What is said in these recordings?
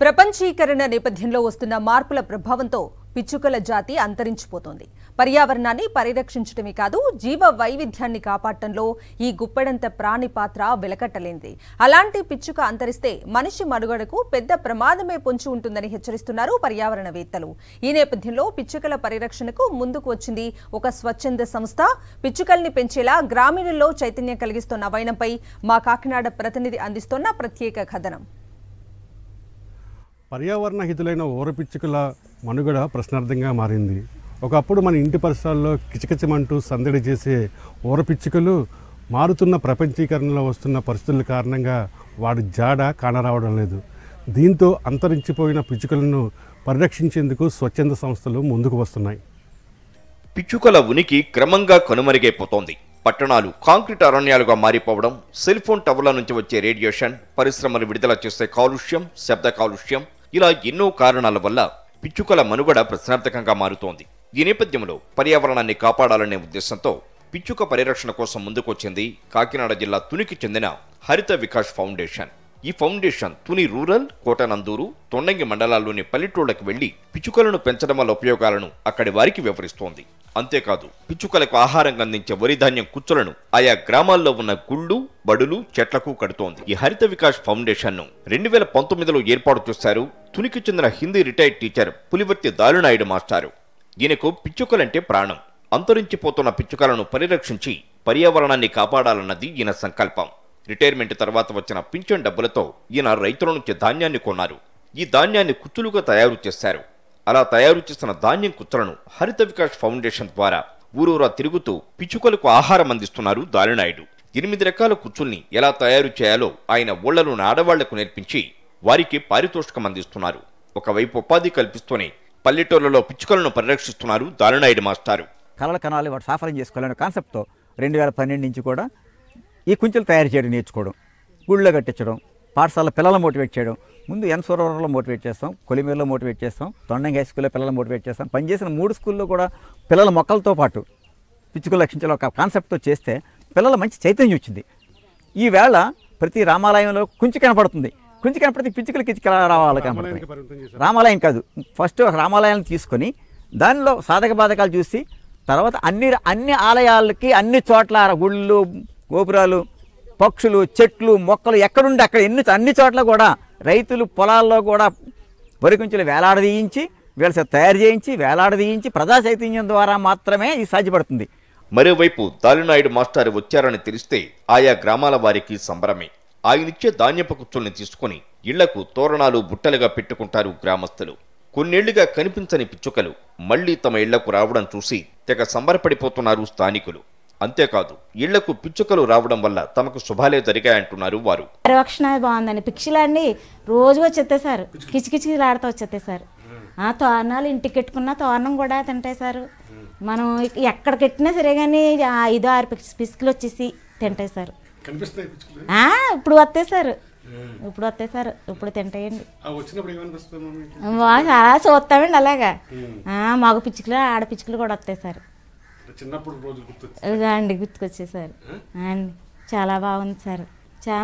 ప్రపంచీకరణ నేపథ్యంలో వస్తున్న మార్పుల ప్రభావంతో పిచ్చుకల జాతి అంతరించిపోతోంది. పర్యావరణాన్ని పరిరక్షించడమే కాదు, జీవ వైవిధ్యాన్ని కాపాడటంలో ఈ గుప్పెడంత ప్రాణి పాత్ర వెలకట్టలేనిది. అలాంటి పిచ్చుక అంతరిస్తే మనిషి మనుగడకు పెద్ద ప్రమాదమే పొంచి ఉంటుందని హెచ్చరిస్తున్నారు పర్యావరణవేత్తలు. ఈ నేపథ్యంలో పిచ్చుకల పరిరక్షణకు ముందుకు వచ్చింది ఒక స్వచ్ఛంద సంస్థ. పిచ్చుకల్ని పెంచేలా గ్రామీణుల్లో చైతన్యం కలిగిస్తున్న వైనంపై మా కాకినాడ ప్రతినిధి అందిస్తున్న ప్రత్యేక కథనం. పర్యావరణ హితులైన ఊరపిచ్చుకల మనుగడ ప్రశ్నార్థంగా మారింది. ఒకప్పుడు మన ఇంటి పరిసరాల్లో కిచకిచమంటూ సందడి చేసే ఊరపిచ్చుకలు మారుతున్న ప్రపంచీకరణలో వస్తున్న పరిస్థితుల కారణంగా వాడి జాడ కానరావడం లేదు. దీంతో అంతరించిపోయిన పిచ్చుకలను పరిరక్షించేందుకు స్వచ్ఛంద సంస్థలు ముందుకు వస్తున్నాయి. పిచ్చుకల ఉనికి క్రమంగా కనుమరుగైపోతోంది. పట్టణాలు కాంక్రీట్ అరణ్యాలుగా మారిపోవడం, సెల్ ఫోన్ టవర్ల నుంచి వచ్చే రేడియేషన్, పరిశ్రమలు విడుదల చేసే కాలుష్యం, శబ్ద కాలుష్యం, ఇలా ఎన్నో కారణాల వల్ల పిచ్చుకల మనుగడ ప్రశ్నార్థకంగా మారుతోంది. ఈ నేపథ్యంలో పర్యావరణాన్ని కాపాడాలనే ఉద్దేశంతో పిచ్చుక పరిరక్షణ కోసం ముందుకొచ్చింది కాకినాడ జిల్లా తునికి చెందిన హరిత వికాస్ ఫౌండేషన్. ఈ ఫౌండేషన్ తుని రూరల్, కోటనందూరు, తొండంగి మండలాల్లోని పల్లెటూళ్లకు వెళ్లి పిచ్చుకలను పెంచడం వల్ల ఉపయోగాలను అక్కడి వారికి వివరిస్తోంది. అంతేకాదు, పిచ్చుకలకు ఆహారం అందించే వరి ధాన్యం కుచ్చులను ఆయా గ్రామాల్లో ఉన్న గుళ్ళు, బడులు, చెట్లకు కడుతోంది. ఈ హరిత వికాస్ ఫౌండేషన్ ను 2019లో ఏర్పాటు చేశారు తునికి చెందిన హిందీ రిటైర్డ్ టీచర్ పులివర్తి దాలునాయుడు మాస్టారు. ఈయనకు పిచ్చుకలంటే ప్రాణం. అంతరించిపోతున్న పిచ్చుకలను పరిరక్షించి పర్యావరణాన్ని కాపాడాలన్నది ఈయన సంకల్పం. రిటైర్మెంట్ తర్వాత వచ్చిన పింఛన్ డబ్బులతో ఈయన రైతుల నుంచి ధాన్యాన్ని కొన్నారు. ఈ ధాన్యాన్ని కుచ్చులుగా తయారు చేశారు. అలా తయారు చేసిన ధాన్యం కుచ్చులను హరిత వికాస్ ఫౌండేషన్ ద్వారా ఊరూరా తిరుగుతూ పిచ్చుకలకు ఆహారం అందిస్తున్నారు దాలినాయుడు. 8 రకాల కుచ్చుల్ని ఎలా తయారు చేయాలో ఆయన ఊళ్లలోని ఆడవాళ్లకు నేర్పించి వారికి పారితోషికం అందిస్తున్నారు. ఒకవైపు ఉపాధి కల్పిస్తూనే పల్లెటూళ్లలో పిచ్చుకలను పరిరక్షిస్తున్నారు దాలినాయుడు మాస్టారు. కలలు కనాలి వాటి సాఫల్యం చేసుకోవాలనే కాన్సెప్ట్తో 2012 నుంచి కూడా ఈ కుంచెలు తయారు చేయడం నేర్చుకోవడం, గుళ్ళో కట్టించడం, పాఠశాల పిల్లలను మోటివేట్ చేయడం. ముందు ఎన్సూరలో మోటివేట్ చేస్తాం, కొలిమేరులో మోటివేట్ చేస్తాం, తొండంగి హై స్కూల్లో పిల్లలు మోటివేట్ చేస్తాం. పనిచేసిన 3 స్కూల్లో కూడా పిల్లల మొక్కలతో పాటు పిచ్చుకలు రక్షించాలి ఒక కాన్సెప్ట్తో చేస్తే పిల్లల మంచి చైతన్యం వచ్చింది. ఈవేళ ప్రతి రామాలయంలో కుంచి కనపడుతుంది. కుంచి కనపడితే పిచ్చుకలు కిచ్చుకల రావాలి కనపడుతుంది. రామాలయం కాదు, ఫస్ట్ ఒక రామాలయాన్ని తీసుకొని దానిలో సాధక బాధకాలు చూసి తర్వాత అన్ని ఆలయాలకి అన్ని చోట్ల గుళ్ళు, గోపురాలు, పక్షులు, చెట్లు, మొక్కలు ఎక్కడుండి అక్కడ అన్ని చోట్ల కూడా రైతులు పొలాల్లో కూడా వరి కుంచెలు వేలాడదీయించి వీళ్ళ తయారు చేయించి వేలాడదీయించి ప్రజా చైతన్యం ద్వారా మాత్రమే ఇది సాధ్యపడుతుంది. మరోవైపు దాలినాయుడు మాస్టర్ వచ్చారని తెలిస్తే ఆయా గ్రామాల వారికి సంబరమే. ఆయనిచ్చే ధాన్యపు కుచ్చుల్ని తీసుకుని ఇళ్లకు తోరణాలు, బుట్టలుగా పెట్టుకుంటారు గ్రామస్తులు. కొన్నేళ్లుగా కనిపించని పిచ్చుకలు మళ్లీ తమ ఇళ్లకు రావడం చూసి తెగ సంబరపడిపోతున్నారు స్థానికులు. అంతేకాదు, ఇళ్లకు పిచ్చుకలు రావడం వల్ల తమకు శుభాలే జరిగాయంటున్నారు వారు. పరిరక్షణ బాగుందండి. పిచ్చుకలన్నీ రోజు వచ్చేస్తాయి సార్, కిచకిచలాడుతూ వచ్చేస్తాయి సార్. తోరణాలు ఇంటికి కట్టుకున్న తోరణం కూడా తింటాయి సార్. మనం ఎక్కడ కట్టినా సరే కానీ 5-6 పిచ్చుకలు వచ్చేసి తింటాయి సార్. ఇప్పుడు వస్తాయి సార్, ఇప్పుడు తింటాయండి. చాలా చూస్తామండి అలాగా. మగ పిచ్చుకలు, ఆడ పిచ్చుకలు కూడా వస్తాయి సార్. అండి గుర్తుకొచ్చేసారు అండి. చాలా బాగుంది సార్.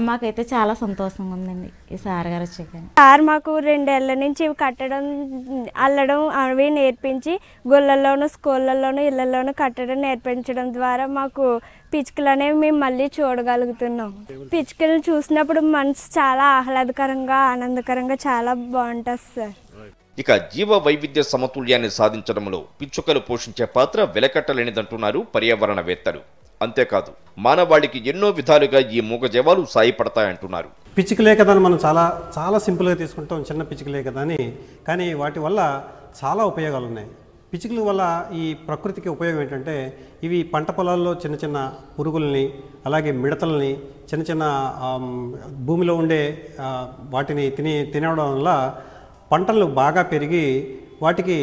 మాకైతే చాలా సంతోషంగా ఉందండి ఈ సార్ గారు వచ్చాక. సార్ మాకు 2 ఏళ్ల నుంచి కట్టడం, అల్లడం అవి నేర్పించి గుళ్ళల్లోనూ, స్కూళ్ళల్లోనూ, ఇళ్లలోనూ కట్టడం నేర్పించడం ద్వారా మాకు పిచ్చుకలు అనేవి మేము మళ్ళీ చూడగలుగుతున్నాం. పిచ్చుకలను చూసినప్పుడు మనసు చాలా ఆహ్లాదకరంగా, ఆనందకరంగా చాలా బాగుంటుంది సార్. ఇక జీవ వైవిధ్య సమతుల్యాన్ని సాధించడంలో పిచ్చుకలు పోషించే పాత్ర వెలకట్టలేనిదంటున్నారు పర్యావరణవేత్తలు. అంతేకాదు, మానవాళికి ఎన్నో విధాలుగా ఈ మూగజీవాలు సాయపడతాయంటున్నారు. పిచ్చుకలే కదా మనం చాలా సింపుల్గా తీసుకుంటాం, చిన్న పిచ్చుకలే కదా అని. కానీ వాటి వల్ల చాలా ఉపయోగాలు ఉన్నాయి. పిచ్చుకల వల్ల ఈ ప్రకృతికి ఉపయోగం ఏంటంటే, ఇవి పంట పొలాల్లో చిన్న చిన్న పురుగుల్ని, అలాగే మిడతల్ని, చిన్న చిన్న భూమిలో ఉండే వాటిని తినడం వల్ల పంటలు బాగా పెరిగి వాటికి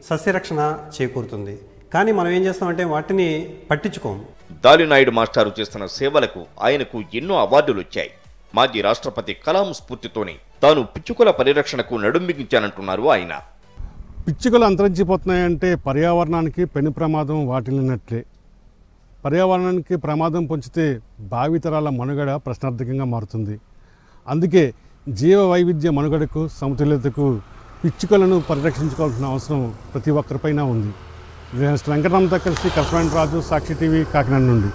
సస్యరక్షణ చేకూరుతుంది. కానీ మనం ఏం చేస్తామంటే వాటిని పట్టించుకోము. దాలినాయుడు మాస్టారు చేస్తున్న సేవలకు ఆయనకు ఎన్నో అవార్డులు వచ్చాయి. మాజీ రాష్ట్రపతి కలాం స్ఫూర్తితోనే తాను పిచ్చుకల పరిరక్షణకు నడుంబిగించానంటున్నారు ఆయన. పిచ్చుకలు అంతరించిపోతున్నాయంటే పర్యావరణానికి పెను ప్రమాదం వాటిల్లినట్లే. పర్యావరణానికి ప్రమాదం పొంచితే భావితరాల మనుగడ ప్రశ్నార్థకంగా మారుతుంది. అందుకే జీవ వైవిధ్య మనుగడకు సమతుల్యతకు పిచ్చుకలను పరిరక్షించుకోవాల్సిన అవసరం ప్రతి ఒక్కరిపైన ఉంది. వెంకటరామతో కలిసి కరస్పాండెంట్ రాజు, సాక్షి టీవీ, కాకినాడ నుండి.